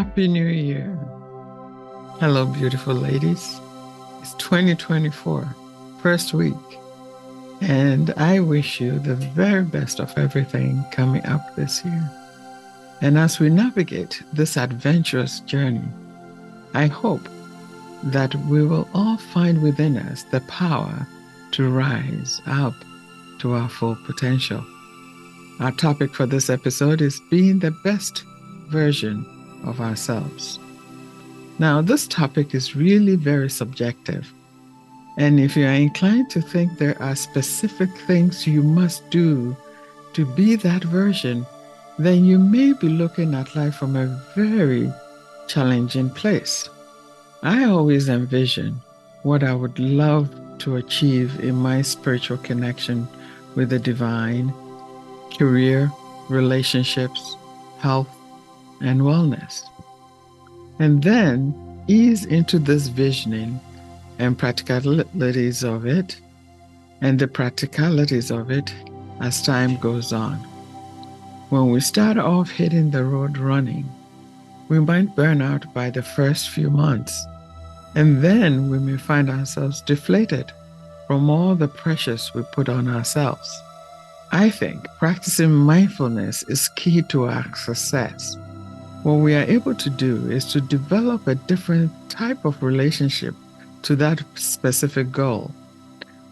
Happy New Year. Hello, beautiful ladies. It's 2024, first week, and I wish you the very best of everything coming up this year. And as we navigate this adventurous journey, I hope that we will all find within us the power to rise up to our full potential. Our topic for this episode is being the best version of ourselves. Now, this topic is really very subjective. And if you are inclined to think there are specific things you must do to be that version, then you may be looking at life from a very challenging place. I always envision what I would love to achieve in my spiritual connection with the divine, career, relationships, health, and wellness. And then ease into this visioning and practicalities of it, and the practicalities of it as time goes on. When we start off hitting the road running, we might burn out by the first few months, and then we may find ourselves deflated from all the pressures we put on ourselves. I think practicing mindfulness is key to our success. What we are able to do is to develop a different type of relationship to that specific goal,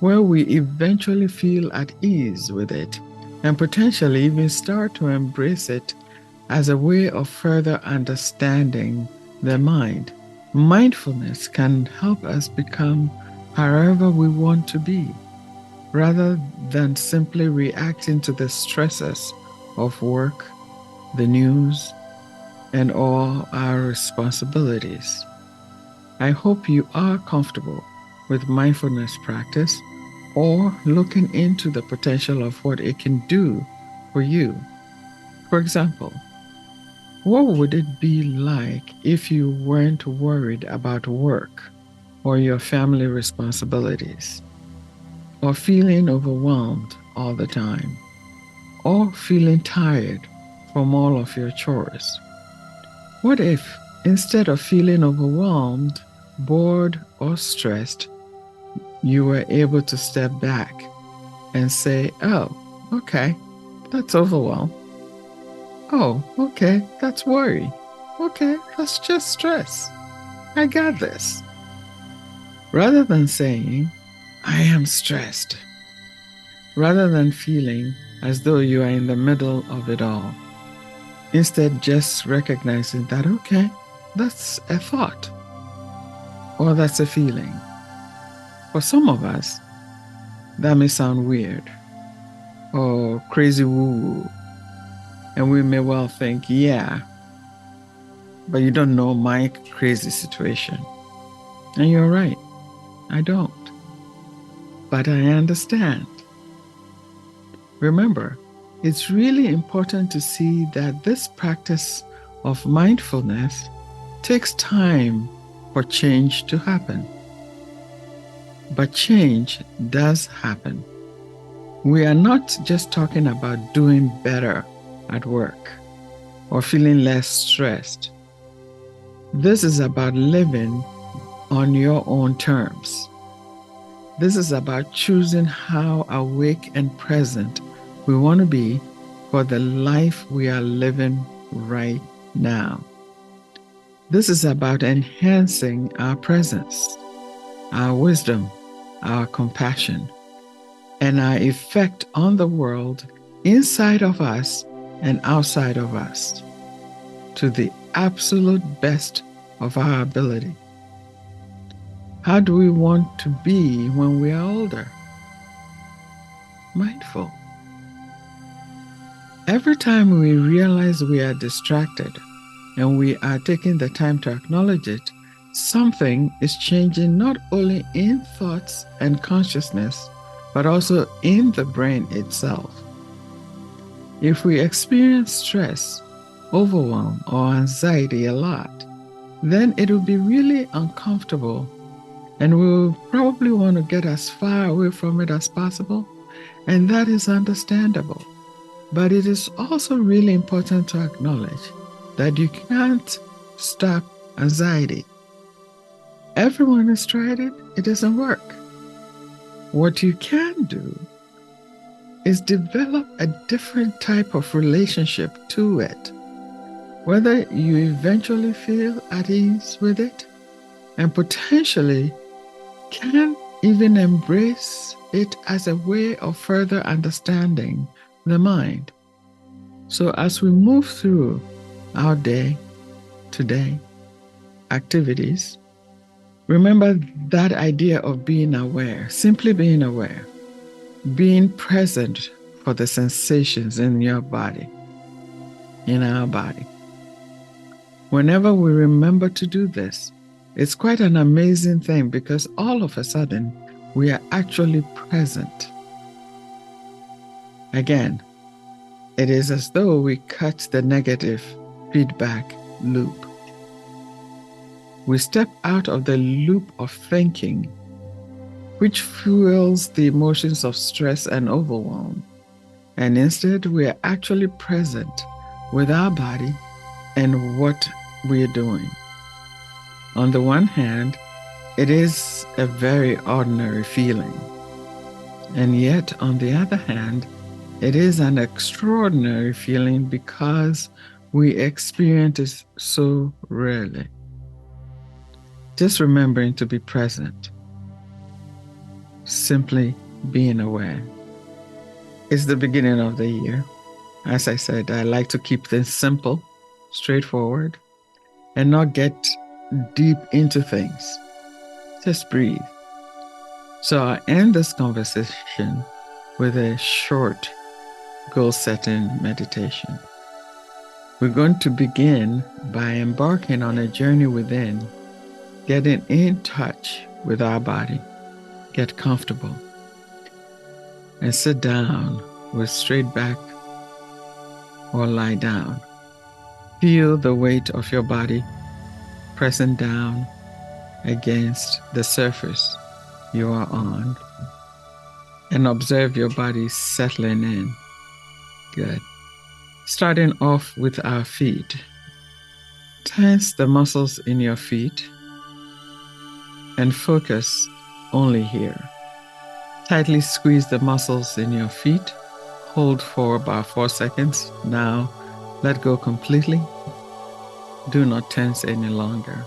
where we eventually feel at ease with it and potentially even start to embrace it as a way of further understanding the mind. Mindfulness can help us become however we want to be, rather than simply reacting to the stresses of work, the news, and all our responsibilities. I hope you are comfortable with mindfulness practice or looking into the potential of what it can do for you. For example, what would it be like if you weren't worried about work or your family responsibilities, or feeling overwhelmed all the time, or feeling tired from all of your chores? What if, instead of feeling overwhelmed, bored, or stressed, you were able to step back and say, oh, okay, that's overwhelm. Oh, okay, that's worry. Okay, that's just stress. I got this. Rather than saying, I am stressed, rather than feeling as though you are in the middle of it all. Instead, just recognizing that, okay, that's a thought or that's a feeling. For some of us, that may sound weird or crazy woo-woo. And we may well think, yeah, but you don't know my crazy situation. And you're right, I don't. But I understand. Remember, it's really important to see that this practice of mindfulness takes time for change to happen. But change does happen. We are not just talking about doing better at work or feeling less stressed. This is about living on your own terms. This is about choosing how awake and present we want to be for the life we are living right now. This is about enhancing our presence, our wisdom, our compassion, and our effect on the world inside of us and outside of us to the absolute best of our ability. How do we want to be when we are older? Mindful. Every time we realize we are distracted and we are taking the time to acknowledge it, something is changing not only in thoughts and consciousness, but also in the brain itself. If we experience stress, overwhelm, or anxiety a lot, then it will be really uncomfortable, and we will probably want to get as far away from it as possible, and that is understandable. But it is also really important to acknowledge that you can't stop anxiety. Everyone has tried it. It doesn't work. What you can do is develop a different type of relationship to it, whether you eventually feel at ease with it and potentially can even embrace it as a way of further understanding the mind. So as we move through our day-to-day activities, remember that idea of being aware, simply being aware, being present for the sensations in your body, in our body. Whenever we remember to do this, it's quite an amazing thing because all of a sudden we are actually present. Again, it is as though we cut the negative feedback loop. We step out of the loop of thinking, which fuels the emotions of stress and overwhelm. And instead, we are actually present with our body and what we are doing. On the one hand, it is a very ordinary feeling. And yet, on the other hand, it is an extraordinary feeling because we experience it so rarely. Just remembering to be present, simply being aware. It's the beginning of the year. As I said, I like to keep things simple, straightforward, and not get deep into things. Just breathe. So I'll end this conversation with a short goal-setting meditation. We're going to begin by embarking on a journey within, getting in touch with our body. Get comfortable and sit down with straight back or lie down. Feel the weight of your body pressing down against the surface you are on, and observe your body settling in. Good. Starting off with our feet. Tense the muscles in your feet and focus only here. Tightly squeeze the muscles in your feet. Hold for about 4 seconds. Now, let go completely. Do not tense any longer.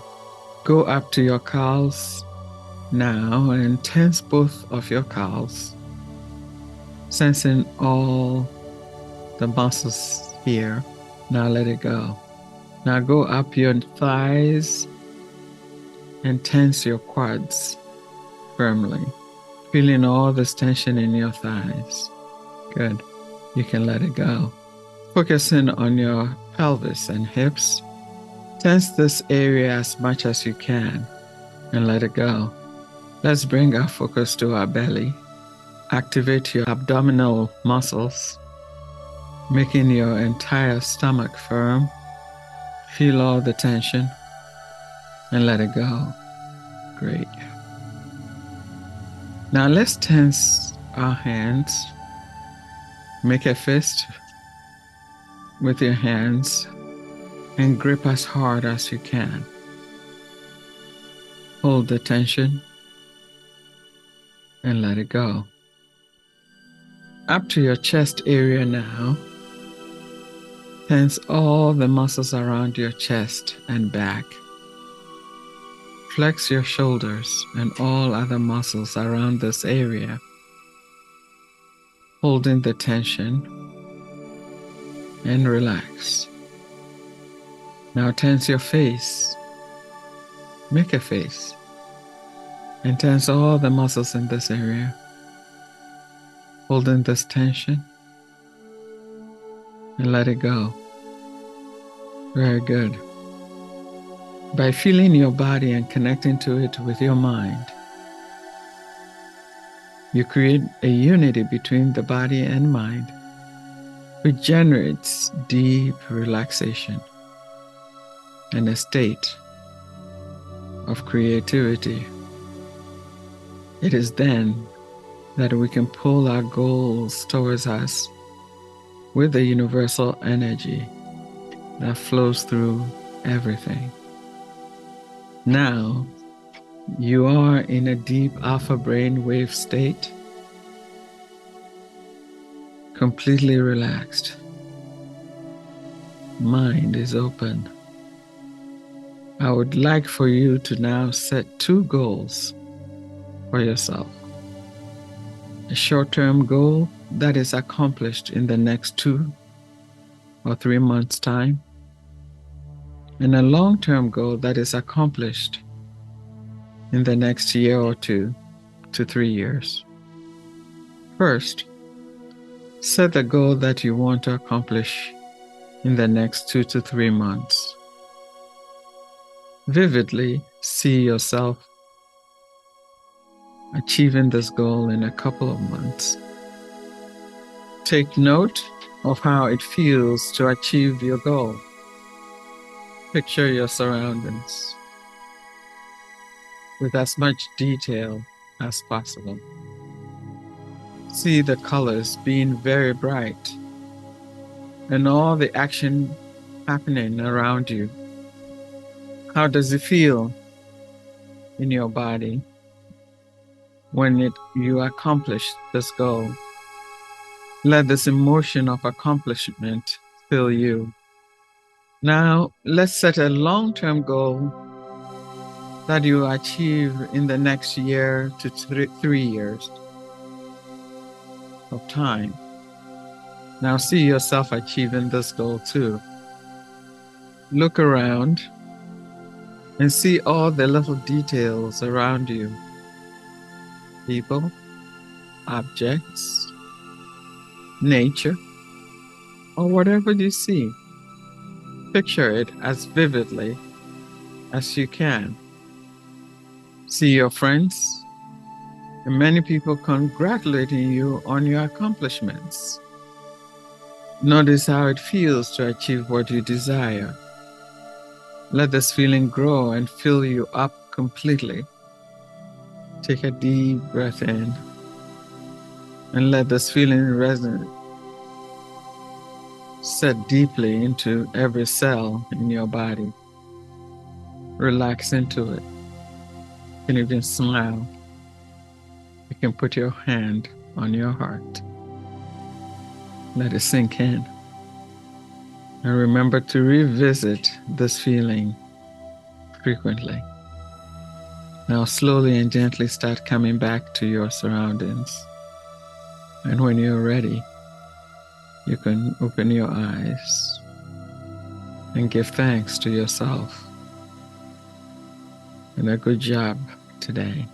Go up to your calves now and tense both of your calves, sensing all the muscles here. Now let it go. Now go up your thighs and tense your quads firmly, feeling all this tension in your thighs. Good. You can let it go. Focusing on your pelvis and hips. Tense this area as much as you can and let it go. Let's bring our focus to our belly. Activate your abdominal muscles, making your entire stomach firm. Feel all the tension and let it go. Great. Now let's tense our hands. Make a fist with your hands and grip as hard as you can. Hold the tension and let it go. Up to your chest area now. Tense all the muscles around your chest and back. Flex your shoulders and all other muscles around this area, holding the tension, and relax. Now tense your face. Make a face and tense all the muscles in this area, holding this tension, and let it go. Very good. By feeling your body and connecting to it with your mind, you create a unity between the body and mind, which generates deep relaxation and a state of creativity. It is then that we can pull our goals towards us with the universal energy that flows through everything. Now, you are in a deep alpha brain wave state, completely relaxed. Mind is open. I would like for you to now set 2 goals for yourself. A short-term goal that is accomplished in the next 2 or 3 months' time, and a long-term goal that is accomplished in the next year or 2 to 3 years. First, set the goal that you want to accomplish in the next 2 to 3 months. Vividly see yourself achieving this goal in a couple of months. Take note of how it feels to achieve your goal. Picture your surroundings with as much detail as possible. See the colors being very bright and all the action happening around you. How does it feel in your body when you accomplish this goal? Let this emotion of accomplishment fill you. Now, let's set a long-term goal that you achieve in the next year to 3 years of time. Now see yourself achieving this goal too. Look around and see all the little details around you. People, objects, nature, or whatever you see. Picture it as vividly as you can. See your friends and many people congratulating you on your accomplishments. Notice how it feels to achieve what you desire. Let this feeling grow and fill you up completely. Take a deep breath in and let this feeling resonate. Set deeply into every cell in your body. Relax into it. You can even smile. You can put your hand on your heart. Let it sink in. And remember to revisit this feeling frequently. Now slowly and gently start coming back to your surroundings. And when you're ready, you can open your eyes and give thanks to yourself. And a good job today.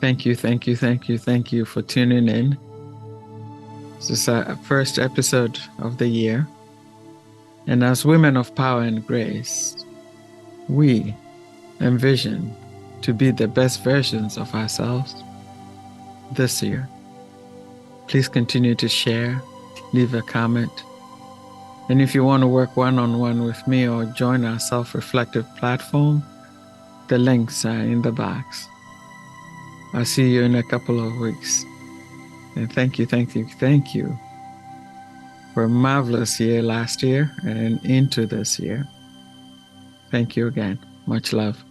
Thank you, thank you, thank you, thank you for tuning in. This is our first episode of the year. And as women of power and grace, we envision to be the best versions of ourselves this year. Please continue to share, leave a comment. And if you want to work one-on-one with me or join our self-reflective platform, the links are in the box. I'll see you in a couple of weeks. And thank you, thank you, thank you for a marvelous year last year and into this year. Thank you again. Much love.